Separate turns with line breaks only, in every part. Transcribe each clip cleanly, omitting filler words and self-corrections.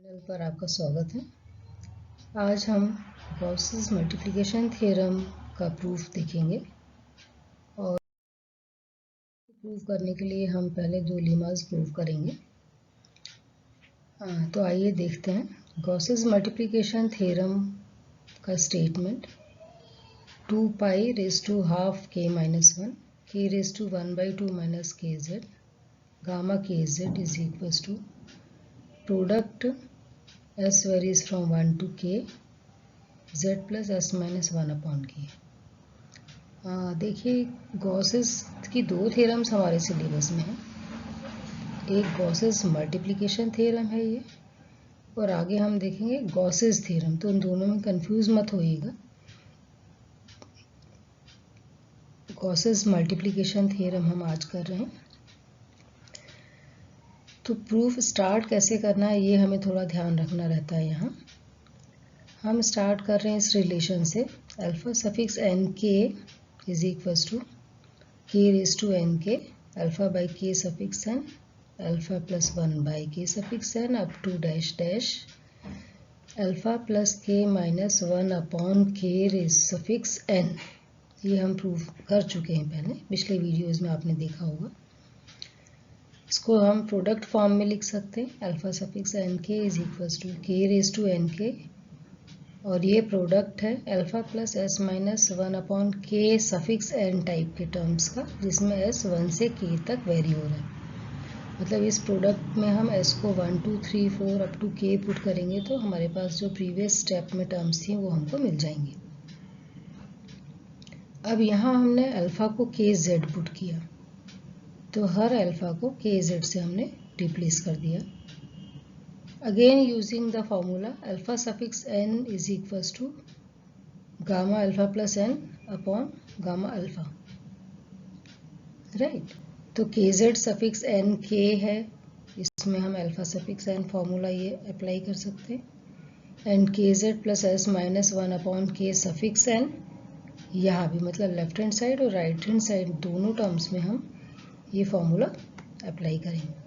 Channel पर आपका स्वागत है। आज हम गॉसेस मल्टीप्लिकेशन थ्योरम का प्रूफ देखेंगे और प्रूफ करने के लिए हम पहले दो लेमास प्रूफ करेंगे। तो आइए देखते हैं गॉसेस मल्टीप्लिकेशन थ्योरम का statement 2 pi raise to half k minus 1 k raise to 1/2 minus kz gamma kz is equals to product s varies from 1 to k z plus s minus 1 upon k। देखिए Gauss's की दो theorems हमारे syllabus में हैं। एक Gauss's multiplication theorem है ये, और आगे हम देखेंगे गॉसेस थ्योरम। तो उन दोनों में कंफ्यूज मत होइएगा। गॉसेस मल्टीप्लिकेशन थ्योरम हम आज कर रहे हैं। तो प्रूफ स्टार्ट कैसे करना है ये हमें थोड़ा ध्यान रखना रहता है। यहाँ हम स्टार्ट कर रहे हैं इस रिलेशन से alpha suffix n k is equals to k raise to n k alpha by k suffix n alpha plus 1 by k suffix n up to dash dash alpha plus k minus 1 upon k raise suffix n. ये हम proof कर चुके हैं पहले, पिछले videos में आपने देखा होगा। इसको हम प्रोडक्ट फॉर्म में लिख सकते हैं alpha suffix n k is equals to k raise to n k, और ये प्रोडक्ट है alpha plus s minus 1 upon के सफिक्स एन टाइप के टर्म्स का, जिसमें एस 1 से के तक वेरी हो रहा है। मतलब इस प्रोडक्ट में हम एस को 1 2 3 4 अप टू के पुट करेंगे तो हमारे पास जो प्रीवियस स्टेप में टर्म्स थी वो हमको मिल जाएंगे। अब यहाँ हमने अल्फा को के जेड पुट किया, तो हर अल्फा को के जेड से हमने रिप्लेस कर दिया। Again using the formula alpha suffix n is equals to gamma alpha plus n upon gamma alpha, right? तो kz suffix n k है, इसमें हम alpha suffix n फॉर्मूला ये अप्लाई कर सकते हैं। And kz plus s minus 1 upon k suffix n, यहाँ भी मतलब लेफ्ट हैंड साइड और राइट हैंड साइड दोनों टर्म्स में हम ये फॉर्मूला अप्लाई करेंगे।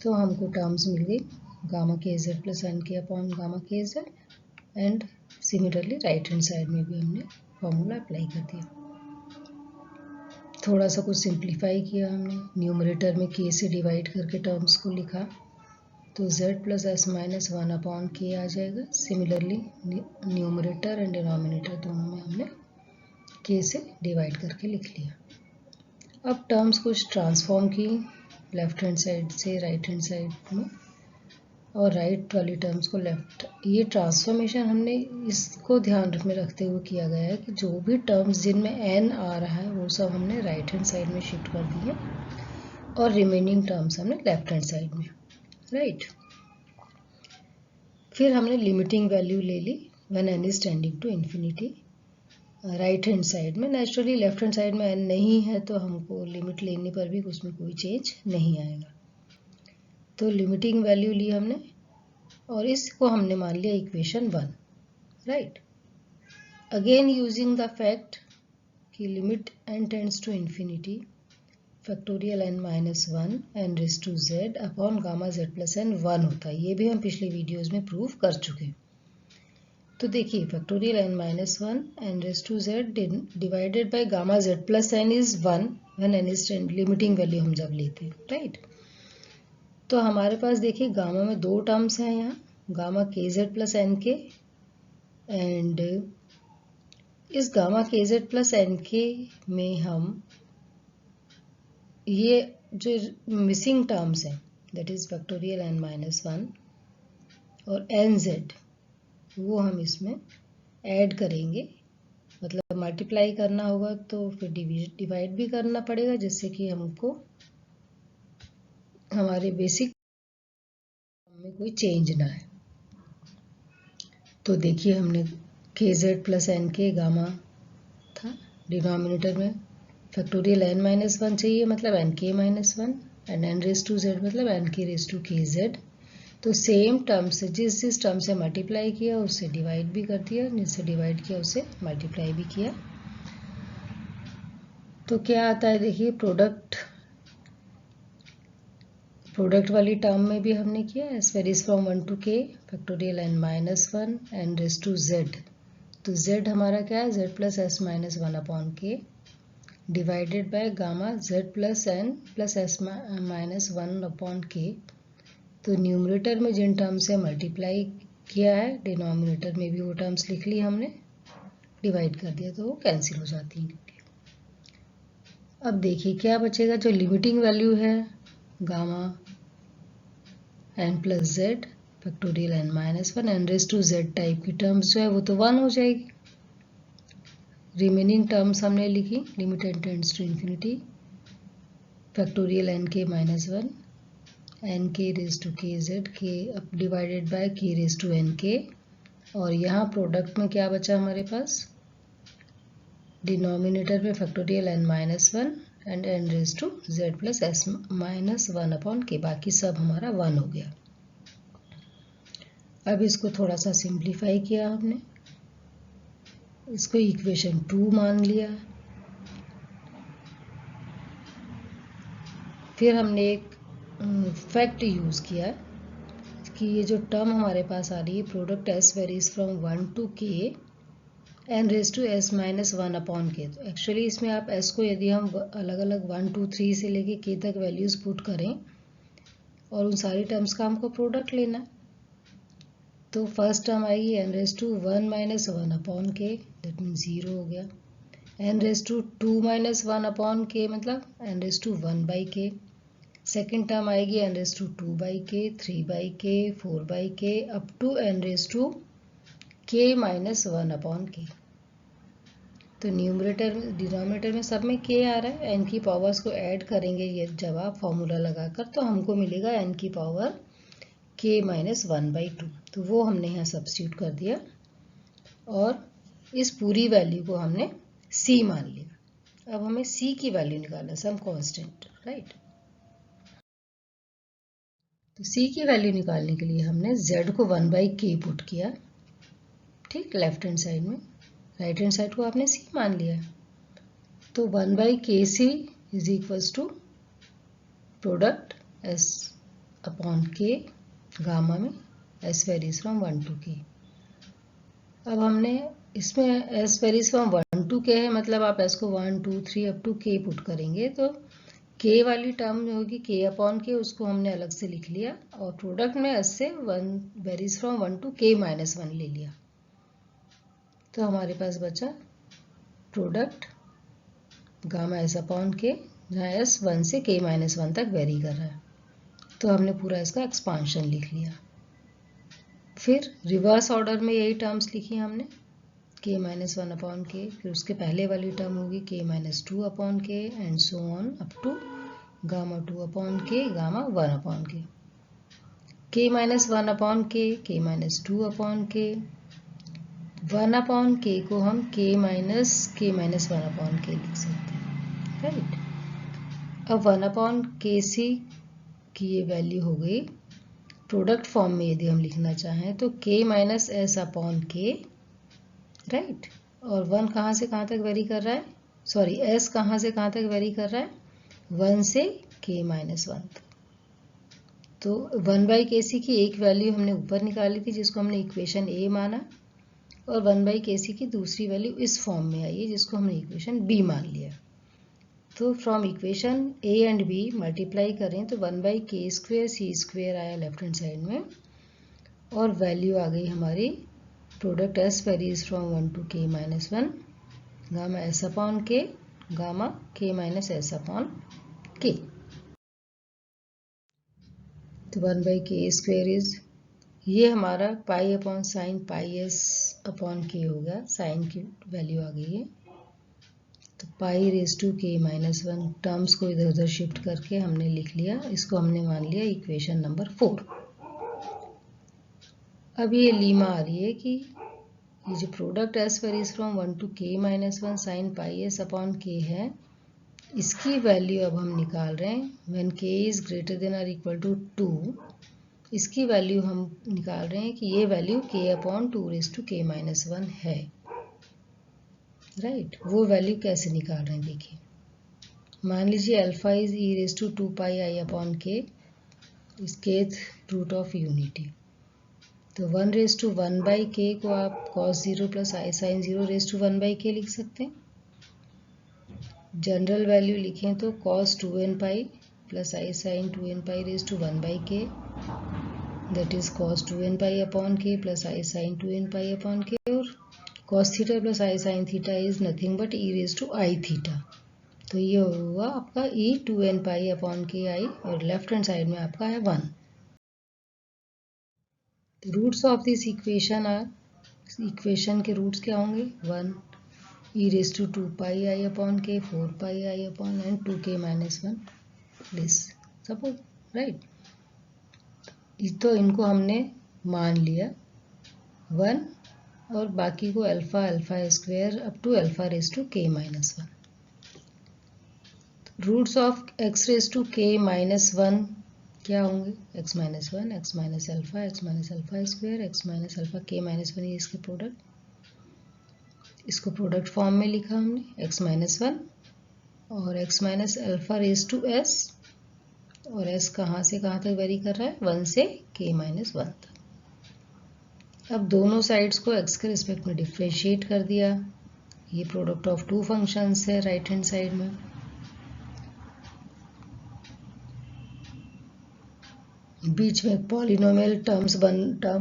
तो हमको टर्म्स मिल गई gamma k z plus n के upon gamma k Z, and similarly right hand side में भी हमने फॉर्मूला अप्लाई कर दिया। थोड़ा सा कुछ सिंप्लीफाई किया हमने, न्यूमरेटर में के से डिवाइड करके टर्म्स को लिखा, तो Z plus s minus 1 upon के आ जाएगा। सिमिलरली न्यूमरेटर एंड डिनोमिनेटर दोनों में हमने के से डिवाइड करके लिख लिया। अब टर्म्स कुछ ट्रांसफॉर्म की लेफ्ट हैंड साइड से राइट हैंड साइड में, और राइट वाली टर्म्स को लेफ्ट। ये ट्रांसफॉर्मेशन हमने इसको ध्यान में रखते हुए किया गया है कि जो भी टर्म्स जिनमें एन आ रहा है वो सब हमने राइट हैंड साइड में शिफ्ट कर दिए, और रिमेनिंग टर्म्स हमने लेफ्ट हैंड साइड में, राइट। फिर हमने लिमिटिंग वैल्यू ले ली when n is tending to infinity right hand side में। नेचुरली लेफ्ट हैंड साइड में एन नहीं है तो हमको लिमिट लेने पर भी उसमें कोई चेंज नहीं आएगा। तो लिमिटिंग वैल्यू ली हमने, और इसको हमने मान लिया equation 1, right. Again using the fact कि limit n tends to infinity factorial n minus 1 n raise to z upon gamma z plus n 1 होता है। ये भी हम पिछले वीडियोज में प्रूव कर चुके हैं। तो देखिए factorial n minus 1 n raise to z divided by gamma z plus n is 1 when n is limiting value हम जब लेते हैं, राइट। तो हमारे पास देखिए गामा में दो टर्म्स हैं यहाँ, gamma k z plus n k, and इस gamma k z plus n k में हम ये जो मिसिंग टर्म्स हैं that is factorial n minus 1 और एन जेड, वो हम इसमें ऐड करेंगे। मतलब मल्टीप्लाई करना होगा तो फिर डिवाइड भी करना पड़ेगा, जिससे कि हमको हमारे बेसिक में कोई चेंज ना है। तो देखिए हमने k z plus n k gamma था, डिनोमिनेटर में फैक्टोरियल एन माइनस 1 चाहिए मतलब n k minus 1, and n raise to z मतलब n k raise to k z. तो सेम टर्म से जिस टर्म से मल्टीप्लाई किया उससे डिवाइड भी कर दिया, जिससे डिवाइड किया उससे मल्टीप्लाई भी किया। तो क्या आता है देखिए, प्रोडक्ट प्रोडक्ट वाली टर्म में भी हमने किया s varies from 1 to k factorial n -1 n raise to z। तो z हमारा क्या है, z plus s minus 1 upon k divided by gamma z plus n plus s minus 1 upon k. तो न्यूमरेटर में जिन टर्म से multiply किया है denominator में भी वो टर्म्स लिख ली हमने, डिवाइड कर दिया तो वो कैंसिल हो जाती हैं। अब देखिए क्या बचेगा, जो लिमिटिंग वैल्यू है gamma n plus z factorial n -1 n raise to z type की टर्म्स जो है वो तो 1 हो जाएगी। रिमेनिंग टर्म्स हमने लिखी limit n tends to infinity factorial n k -1 n k raise to k z k divided by k raise to n k. और यहाँ प्रोडक्ट में क्या बचा हमारे पास, डिनोमिनेटर में factorial n -1 and n raise to z plus s minus 1 upon k, बाकी सब हमारा 1 हो गया। अब इसको थोड़ा सा सिंप्लीफाई किया हमने, इसको इक्वेशन 2 मान लिया। फिर हमने एक फैक्ट यूज़ किया कि ये जो टर्म हमारे पास आ रही है product s varies from 1 to k n raise to s minus 1 upon k. तो एक्चुअली इसमें आप एस को यदि हम अलग अलग 1 2 3 से लेके के तक वैल्यूज़ पुट करें और उन सारी टर्म्स का हमको प्रोडक्ट लेना है, तो फर्स्ट टर्म आएगी n raise to 1 minus 1 upon k, that mean 0 हो गया। N raise to 2 minus 1 upon k मतलब n raise to 1 by k. Second term आएगी n raise to 2 by k, 3 by k, 4 by k up to n raise to k minus 1 upon k. तो numerator denominator में सब में के आ रहा है, N की पावर्स को ऐड करेंगे ये जब आप फॉर्मूला लगाकर, तो हमको मिलेगा एन की पावर के माइनस 1/2। तो वो हमने यहाँ सब्स्टिट्यूट कर दिया और इस पूरी वैल्यू को हमने c मान लिया। अब हमें c की वैल्यू निकालना, सम कांस्टेंट, राइट। तो c की वैल्यू निकालने के लिए हमने z को 1/k पुट किया, ठीक, लेफ्ट हैंड साइड में। राइट हैंड साइड को आपने c मान लिया। तो 1/kc is equals to product s upon k gamma में s varies from 1 to k। अब हमने इसमें s varies from 1 to k है, मतलब आप s को 1 2 3 अप टू k पुट करेंगे तो k वाली टर्म जो होगी k अपॉन k उसको हमने अलग से लिख लिया और प्रोडक्ट में s से 1 varies from 1 to k minus 1 ले लिया। तो हमारे पास बचा product gamma s upon k, जहाँ s 1 से k माइनस 1 तक वेरी कर रहा है। तो हमने पूरा इसका एक्सपांशन लिख लिया। फिर रिवर्स ऑर्डर में यही टर्म्स लिखी हमने, k माइनस 1 अपॉन के, फिर उसके पहले वाली टर्म होगी k minus 2 upon k and so on up to gamma 2 upon k gamma 1 upon k. k minus 1 upon k, k minus 2 upon k, 1 upon के को हम k माइनस 1 अपॉन के लिख सकते हैं, राइट। अब 1 अपॉन के सी की ये वैल्यू हो गई। प्रोडक्ट फॉर्म में यदि हम लिखना चाहें तो k माइनस एस अपॉन के, राइट। और 1 कहाँ से कहाँ तक वेरी कर रहा है, सॉरी s कहाँ से कहाँ तक वेरी कर रहा है, 1 से k माइनस 1 तक। तो 1/kc की एक वैल्यू हमने ऊपर निकाली थी जिसको हमने इक्वेशन a माना, और 1/kc की दूसरी वैल्यू इस फॉर्म में आई है जिसको हमने इक्वेशन b मान लिया। तो from equation a and b multiply करें तो 1/k² c² आया लेफ्ट हैंड साइड में, और वैल्यू आ गई हमारी product s varies from 1 to k minus 1 gamma s upon k gamma k minus s upon k। तो 1/k² इज, ये हमारा पाई upon sine pi s upon k हो गया, साइन की वैल्यू आ गई है। तो pi raise to k minus 1 terms को इधर उधर शिफ्ट करके हमने लिख लिया, इसको हमने मान लिया इक्वेशन नंबर 4। अब ये लीमा आ रही है कि ये जो product s varies from 1 to k minus 1 sine pi s upon k है, इसकी वैल्यू अब हम निकाल रहे हैं when k is greater than और इक्वल टू 2। इसकी वैल्यू हम निकाल रहे हैं कि ये value k upon 2 raise to k minus 1 है, राइट। वो वैल्यू कैसे निकाल रहे हैं देखिए। मान लीजिए alpha is e raise to 2 pi i upon k kth root of unity. तो 1/1/k को आप cos 0 plus i sign 0/1/k लिख सकते हैं। जनरल वैल्यू लिखें तो cos 2n pi plus i sine 2n पाई/1/k, that is cos 2n pi upon k plus i sine 2n pi upon k, और cos theta plus i sine theta is nothing but e⁻i theta. तो ये होगा आपका e2n pi upon k i, और left hand side में आपका है 1। Roots of this equation are, equation के रूट्स क्या होंगे, 1 e⁻2 pi i upon k, 4 pi i upon and 2k minus 1 this suppose, right. तो इनको हमने मान लिया 1, और बाकी को alpha alpha square up to α⁻k minus 1। Roots of x⁻k-1 क्या होंगे, x minus 1, x minus alpha, x minus alpha square, x minus alpha k minus 1, ये इसके प्रोडक्ट, इसको प्रोडक्ट फॉर्म में लिखा हमने x माइनस 1 और x minus alpha raise to s, और s कहाँ से कहाँ तक वेरी कर रहा है, 1 से k माइनस 1 तक। अब दोनों साइड्स को x के रिस्पेक्ट में डिफ्रेंशिएट कर दिया। ये प्रोडक्ट ऑफ टू फंक्शंस है राइट हैंड साइड में। बीच में पॉलिनोमियल टर्म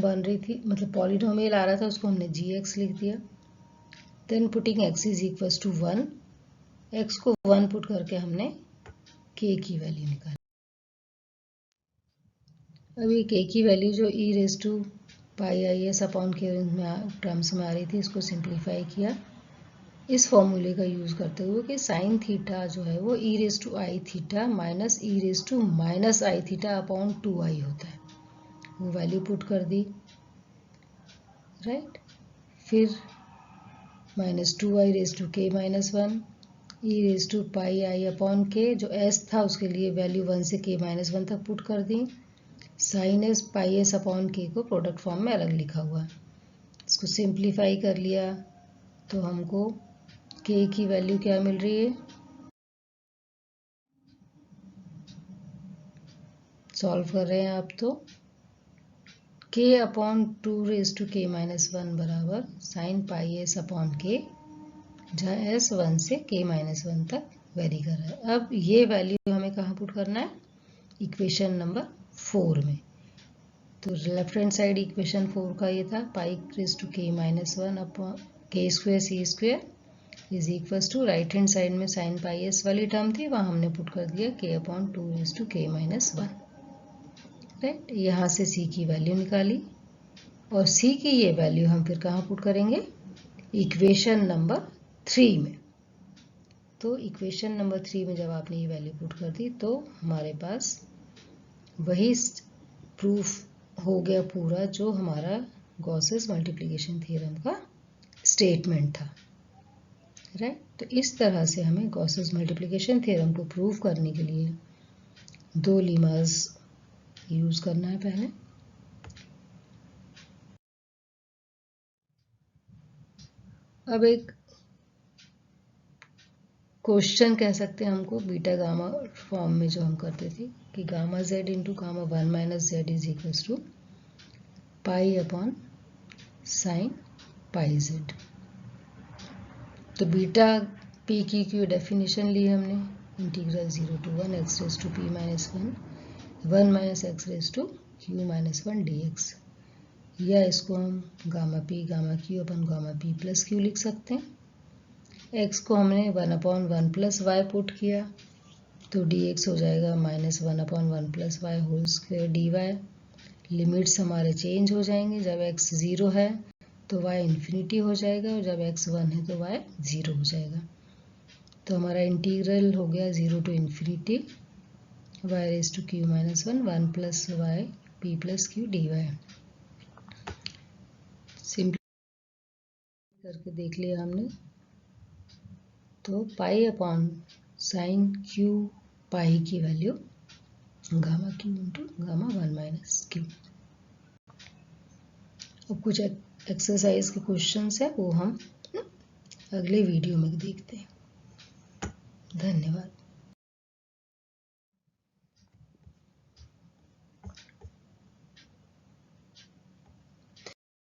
बन रही थी, मतलब पॉलिनोमियल आ रहा था, उसको हमने gx लिख दिया। Then putting x is equals to 1, x को 1 पुट करके हमने k की वैल्यू निकाली। अभी k की वैल्यू जो e⁻πis अपॉन k टर्म्स में आ रही थी, इसको सिंप्लीफाई किया इस फॉर्मूले का यूज़ करते हुए कि साइन थीटा जो है वो e⁻i theta minus e⁻i theta upon 2i होता है, वो वैल्यू पुट कर दी, राइट। फिर -2i⁻k minus 1 e⁻πi upon k, जो s था उसके लिए वैल्यू 1 से k माइनस 1 तक पुट कर दी। साइन s पाई s अपॉन k को प्रोडक्ट फॉर्म में अलग लिखा हुआ है, इसको सिंप्लीफाई कर लिया तो हमको k की वैल्यू क्या मिल रही है, सॉल्व कर रहे हैं आप तो k अपॉन 2⁻k माइनस 1 बराबर sign pi s upon k, जहाँ s 1 से k माइनस 1 तक वेरी कर रहा है। अब ये वैल्यू हमें कहाँ पुट करना है, इक्वेशन नंबर 4 में। तो लेफ्ट हैंड साइड इक्वेशन 4 का ये था π⁻k minus 1 upon k square c square is equals to, right hand side में साइन पाई s वाली टर्म थी, वहाँ हमने पुट कर दिया k upon 2⁻k minus 1, right. यहाँ से c की वैल्यू निकाली, और c की ये वैल्यू हम फिर कहाँ पुट करेंगे, इक्वेशन नंबर 3 में। तो इक्वेशन नंबर 3 में जब आपने ये वैल्यू पुट कर दी तो हमारे पास वही प्रूफ हो गया पूरा जो हमारा गॉसेस मल्टीप्लिकेशन थ्योरम का स्टेटमेंट था, राइट। तो इस तरह से हमें गॉसेस मल्टीप्लिकेशन थ्योरम को प्रूव करने के लिए दो लीमास यूज करना है पहले। अब एक क्वेश्चन कह सकते हैं हमको बीटा गामा फॉर्म में जो हम करते थे कि gamma z into gamma 1 minus z is equals to pi upon sine pi z। तो बीटा p की डेफिनेशन ली हमने, integral 0 to 1 x raise to p minus 1 minus x raise to q minus 1 dx, या इसको हम gamma p gamma q upon gamma p plus q लिख सकते हैं। x को हमने 1/1 प्लस y पुट किया तो dx हो जाएगा -1/1 plus y whole square dy। Limits हमारे चेंज हो जाएंगे, जब x 0 है तो y इन्फिनिटी हो जाएगा, और जब x 1 है तो y 0 हो जाएगा। तो हमारा इंटीग्रल हो गया 0 to infinity y raise to q minus 1 plus y p plus q dy। Simple करके देख लिया हमने, तो pi upon sine q pi की वैल्यू gamma q into gamma 1 minus q. अब कुछ एक्सरसाइज के क्वेश्चंस है वो हम अगले वीडियो में देखते हैं। धन्यवाद।